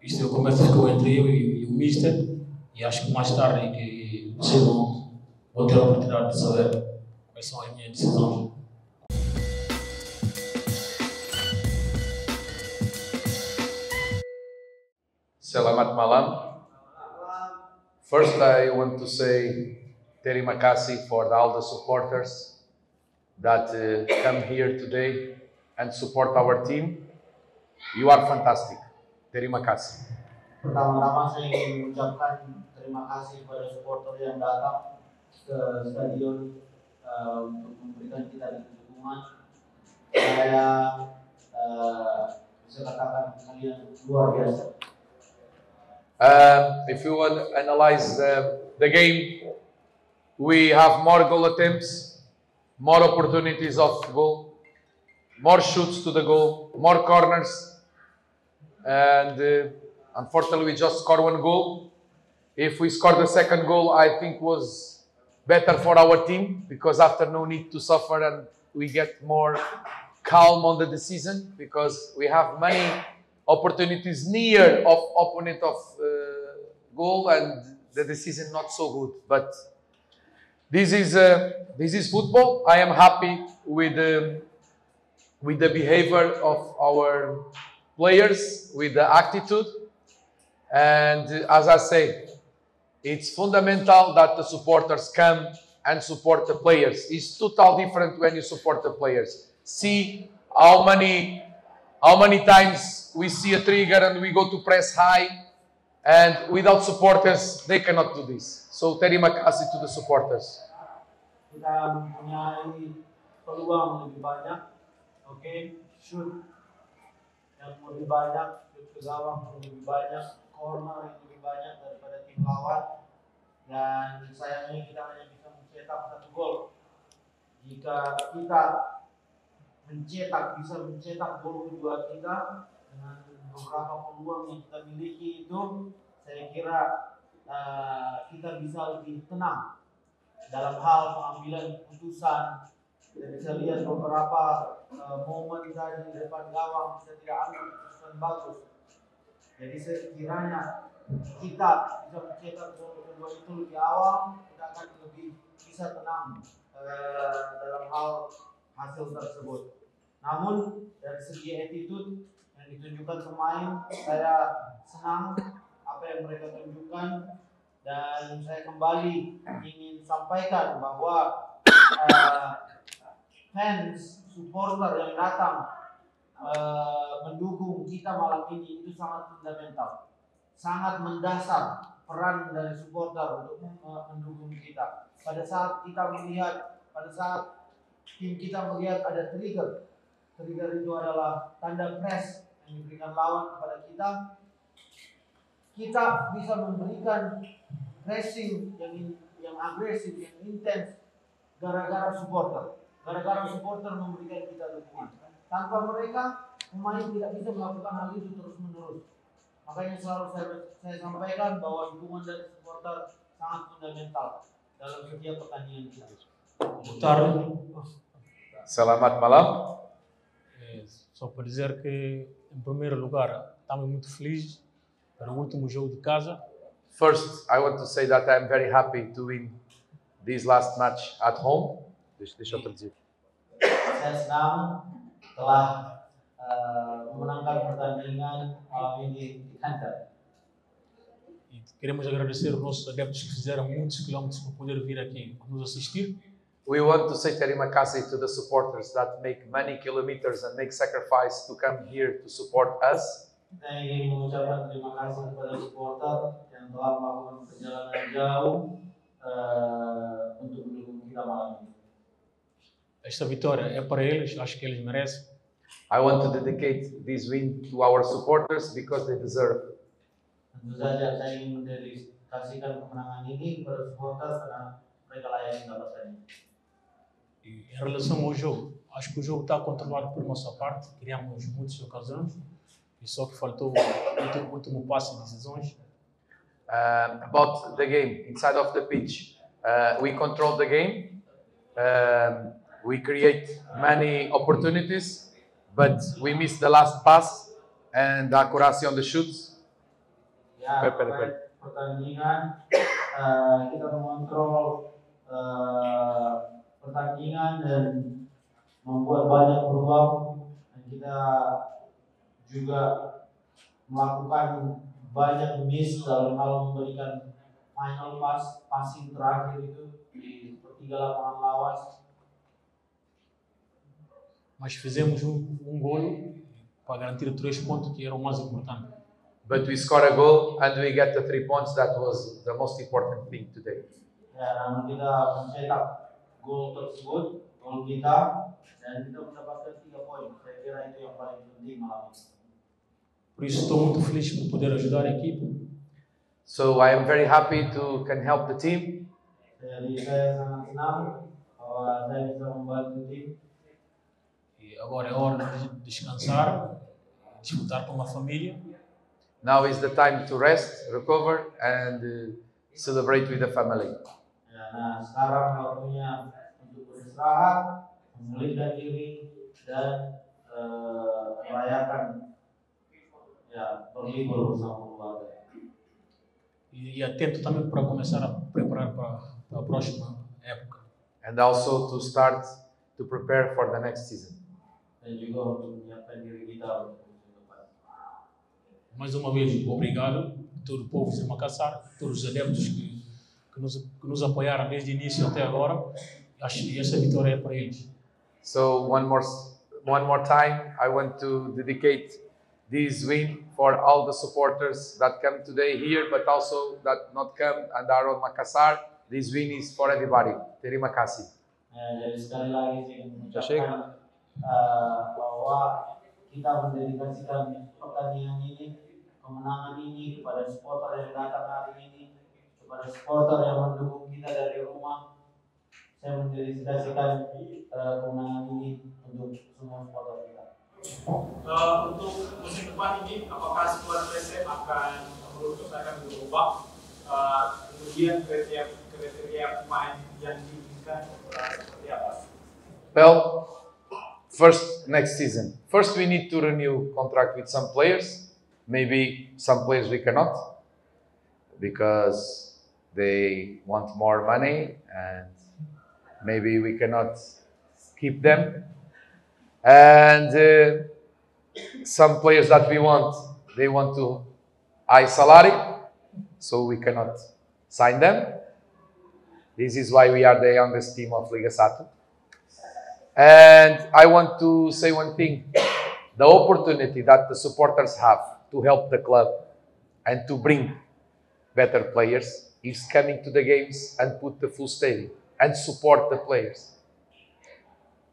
Isto eu conversa ficou entre eu e o Mister, e acho que mais tarde que vocês vão ter a oportunidade de saber quais são as minhas decisões. Selamat malam. First, I want to say terima kasih for all the supporters that come here today and support our team. You are fantastic. Terima kasih. Pertama-tama saya ingin mengucapkan terima kasih kepada supporter yang datang ke stadion untuk memberikan kita dukungan. Saya bisa katakan kalian luar biasa. If you want to analyze the game, we have more goal attempts, more opportunities of goal, more shoots to the goal, more corners, and unfortunately we just scored one goal. If we scored the second goal, I think was better for our team, because after no need to suffer and we get more calm on the decision, because we have many opportunities near of opponent of goal and the decision not so good. But this is football. I am happy with the behavior of our players, with the attitude, and as I say, it's fundamental that the supporters come and support the players. It's totally different when you support the players. See how many times we see a trigger and we go to press high, and without supporters they cannot do this. So terima kasih to the supporters. Kita mempunyai peluang lebih banyak, shoot yang lebih banyak, shoot ke gawang yang lebih banyak, corner yang lebih banyak daripada tim lawan, dan sayangnya kita hanya bisa mencetak satu gol. Jika kita bisa mencetak gol kedua kita dengan beberapa peluang yang kita miliki itu, saya kira kita bisa lebih tenang dalam hal pengambilan keputusan. Kita bisa lihat beberapa momen tadi di depan gawang kita tidak ambil keputusan bagus. Jadi sekiranya kita bisa mencetak gol kedua itu lebih awal, kita akan lebih bisa tenang dalam hal hasil tersebut. Namun dari segi attitude yang ditunjukkan pemain, saya senang apa yang mereka tunjukkan, dan saya kembali ingin sampaikan bahwa fans, supporter yang datang mendukung kita malam ini itu sangat fundamental, sangat mendasar peran dari supporter untuk mendukung kita. Pada saat kita melihat, pada saat tim kita melihat ada trigger itu adalah tanda press yang diberikan lawan kepada kita. Kita bisa memberikan pressing yang agresif, yang intens, gara-gara supporter memberikan kita dukungan. Tanpa mereka, pemain tidak bisa melakukan hal itu terus-menerus. Makanya selalu saya sampaikan bahwa dukungan dari supporter sangat fundamental dalam setiap pertandingan kita. Selamat malam. Só para dizer que, em primeiro lugar, estamos muito felizes pelo último jogo de casa. First, I want to say that I'm very happy to win this last match at home. Deixa eu traduzir. Saya senang telah memenangkan pertandingan malam ini di kandang. E queremos agradecer aos nossos adeptos que fizeram muitos quilómetros para poder vir aqui nos assistir. We want to say terima kasih to the supporters that make many kilometers and make sacrifice to come here to support us. Saya ingin mengucapkan terima kasih kepada supporter yang telah melakukan perjalanan jauh untuk mendukung kita malam ini. Esta vitória é para eles, acho que eles merecem. I want to dedicate this win to our supporters because they deserve. Tentu saja saya ingin mendedikasikan kemenangan ini kepada supporter karena mereka layak mendapatkannya. E em relação ao jogo, acho que o jogo está controlado por nossa parte. Criamos muitas ocasiões e só que faltou o último passe de decisões. About the game inside of the pitch, we control the game. We create many opportunities, but we miss the last pass and the accuracy on the shoots. Ya, terkait pertandingan, kita mengontrol pertandingan dan membuat banyak peluang, dan kita juga melakukan banyak miss dalam hal memberikan final passing terakhir itu di sepertiga lapangan lawan. Mas fizemos golo para garantir 3 pontos, que era o mais importante. But we scored a goal and we get the 3 points. That was the most important thing today. Ya, namun kita mencetak gol tersebut, gol kita, dan kita mendapatkan 3 poin. Saya kira itu yang paling penting malam ini. Por isso estou muito feliz por poder ajudar a equipe. So I am very happy to can help the team. Jadi saya sangat senang bahwa saya bisa membantu tim. E agora é hora de descansar, disfrutar com a família. Now is the time to rest, recover, and celebrate with the family. Ya, nah sekarang waktunya untuk beristirahat, memulihkan diri, dan merayakan, ya, berlibur bersama keluarga. E atento também para começar a preparar para a próxima época. And also to start to prepare for the next season. Dan juga untuk menyiapkan diri kita untuk musim depan. Mais uma vez, obrigado a todo o povo de Macassar, todos os adeptos que nos apoiaram desde o início até agora. Acho que essa vitória é para eles. So one more time, I want to dedicate this win for all the supporters that come today here, but also that not come and are on Macassar. This win is for everybody. Terima kasih. Jadi sekali lagi saya mengucapkan bahwa kita mendedikasikan pertandingan ini, kemenangan ini kepada supporter yang datang hari ini, kepada supporter yang mendukung kita dari rumah. Saya mendedikasikan kemenangan ini untuk semua supporter kita. Untuk musim depan ini, apakah skuad PSM akan berubah? Kemudian kriteria pemain yang diinginkan seperti apa? Well, first next season. First we need to renew contract with some players. Maybe some players we cannot because they want more money and maybe we cannot keep them. And some players that we want, they want to high salary, so we cannot sign them. This is why we are the youngest team of Liga Satu. And I want to say one thing. The opportunity that the supporters have to help the club and to bring better players is coming to the games and put the full stadium and support the players.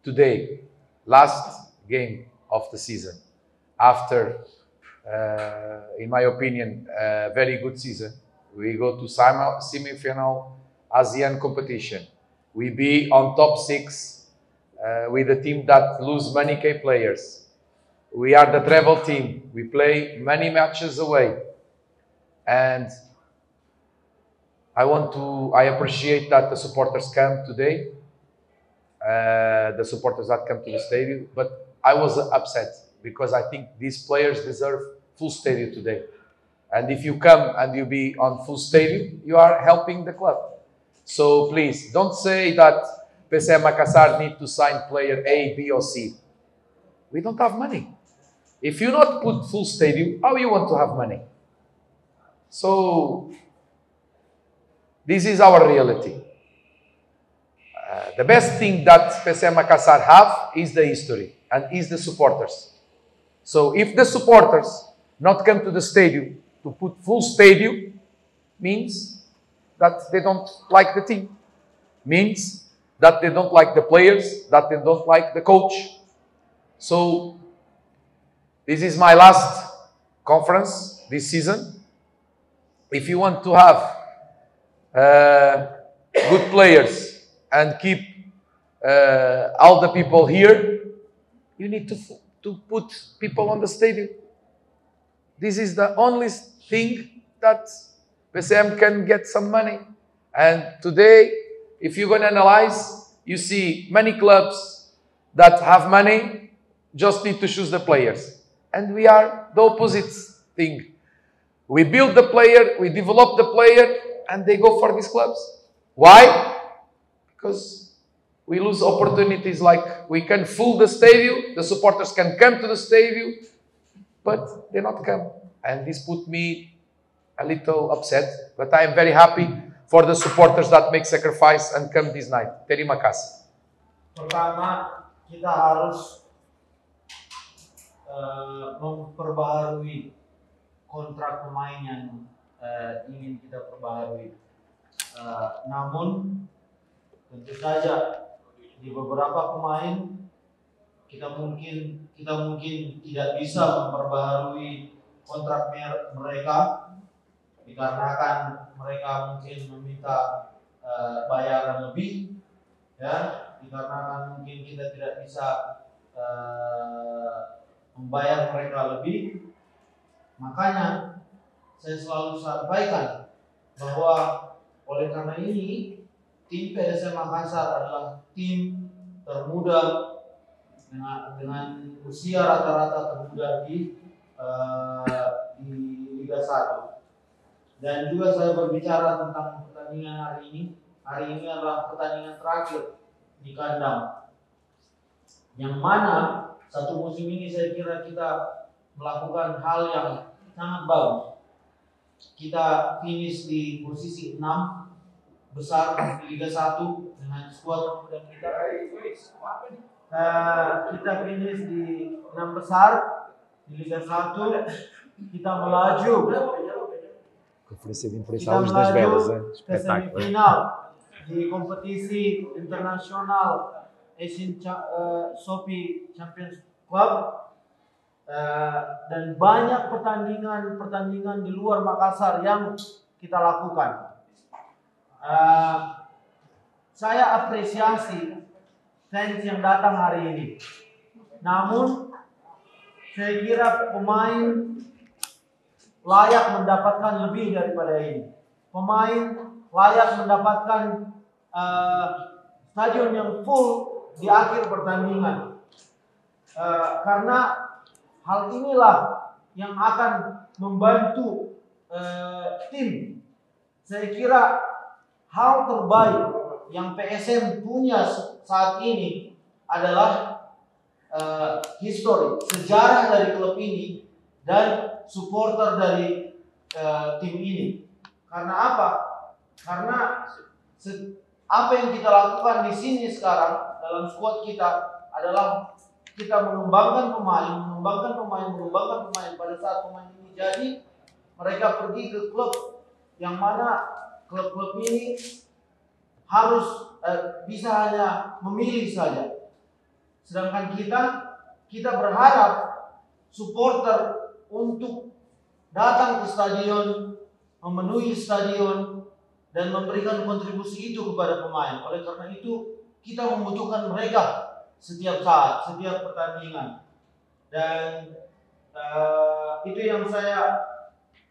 Today, last game of the season, after, in my opinion, a very good season, we go to semi-final ASEAN competition. We be on top 6 with a team that lose many key players. We are the travel team. We play many matches away. And I appreciate that the supporters come today, the supporters that come to the stadium, but I was upset because I think these players deserve full stadium today. And if you come and you be on full stadium, you are helping the club. So please, don't say that PSM Makassar need to sign player A, B or C. We don't have money. If you not put full stadium, how you want to have money? So this is our reality. The best thing that PSM Makassar have is the history and is the supporters. So if the supporters not come to the stadium to put full stadium, means that they don't like the team, means that they don't like the players, that they don't like the coach. So this is my last conference this season. If you want to have good players and keep all the people here, you need to put people on the stadium. This is the only thing that PSM can get some money. And today, if you're going to analyze, you see many clubs that have money just need to choose the players. And we are the opposite thing. We build the player, we develop the player, and they go for these clubs. Why? Because we lose opportunities like we can fill the stadium, the supporters can come to the stadium, but they not come. And this put me a little upset, but I am very happy for the supporters that make sacrifice and come this night. Terima kasih. Pertama, kita harus memperbaharui kontrak pemain yang ingin kita perbaharui. Namun tentu saja di beberapa pemain kita mungkin tidak bisa memperbaharui kontrak mereka dikarenakan mereka mungkin meminta bayaran lebih, ya, dikarenakan mungkin kita tidak bisa membayar mereka lebih. Makanya saya selalu sampaikan bahwa oleh karena ini tim PSM Makassar adalah tim termuda dengan usia rata-rata termuda di Liga 1. Dan juga saya berbicara tentang pertandingan hari ini. Hari ini adalah pertandingan terakhir di kandang, yang mana satu musim ini saya kira kita melakukan hal yang sangat bagus. Kita finish di posisi 6 besar di Liga 1 dengan skuad muda kita. Kita finish di 6 besar di Liga 1. Kita melaju ke semifinal di kompetisi internasional Asian Shopee Champions Club. Dan banyak pertandingan di luar Makassar yang kita lakukan. Saya apresiasi fans yang datang hari ini. Namun saya kira pemain layak mendapatkan lebih daripada ini. Pemain layak mendapatkan stadion yang full di akhir pertandingan. Karena hal inilah yang akan membantu tim. Saya kira hal terbaik yang PSM punya saat ini adalah histori, sejarah dari klub ini dan supporter dari tim ini. Karena apa? Karena apa yang kita lakukan di sini sekarang dalam skuad kita adalah kita mengembangkan pemain pada saat pemain ini jadi mereka pergi ke klub yang mana klub-klub ini harus bisa hanya memilih saja. Sedangkan kita berharap supporter untuk datang ke stadion, memenuhi stadion dan memberikan kontribusi itu kepada pemain. Oleh karena itu kita membutuhkan mereka setiap saat, setiap pertandingan. Dan itu yang saya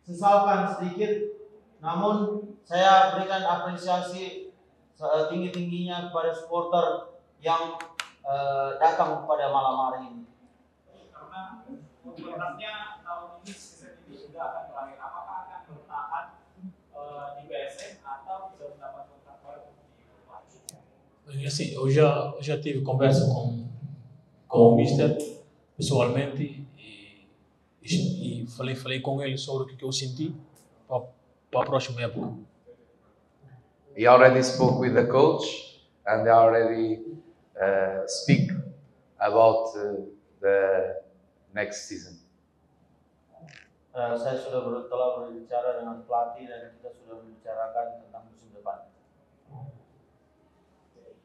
sesalkan sedikit. Namun saya berikan apresiasi tinggi-tingginya kepada supporter yang datang pada malam hari ini. Karena kontraknya tahun ini, season ini sudah akan berakhir. Apakah akan bertahan di PSM atau bisa mendapat kontrak baru di luar? Assim, eu já tive conversa com o Mister pessoalmente e falei com ele sobre o que eu senti para a próxima época. He already spoke with the coach and they already speak about the next season. Saya telah berbicara dengan pelatih dan kita sudah membicarakan tentang musim depan.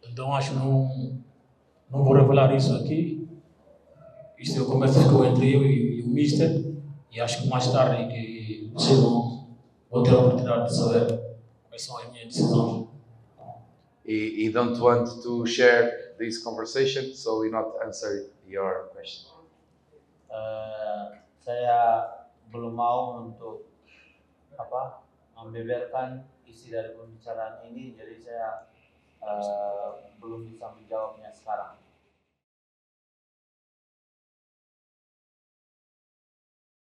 Então acho que não vou revelar isso aqui. Isto é conversas que eu entre eu e o Mister e acho que mais tarde que vocês vão ter a oportunidade de saber quais são as minhas decisões. He don't want to share this conversation, so we not answer your question. Saya belum mau untuk membeberkan isi dari pembicaraan ini, jadi saya belum bisa menjawabnya sekarang.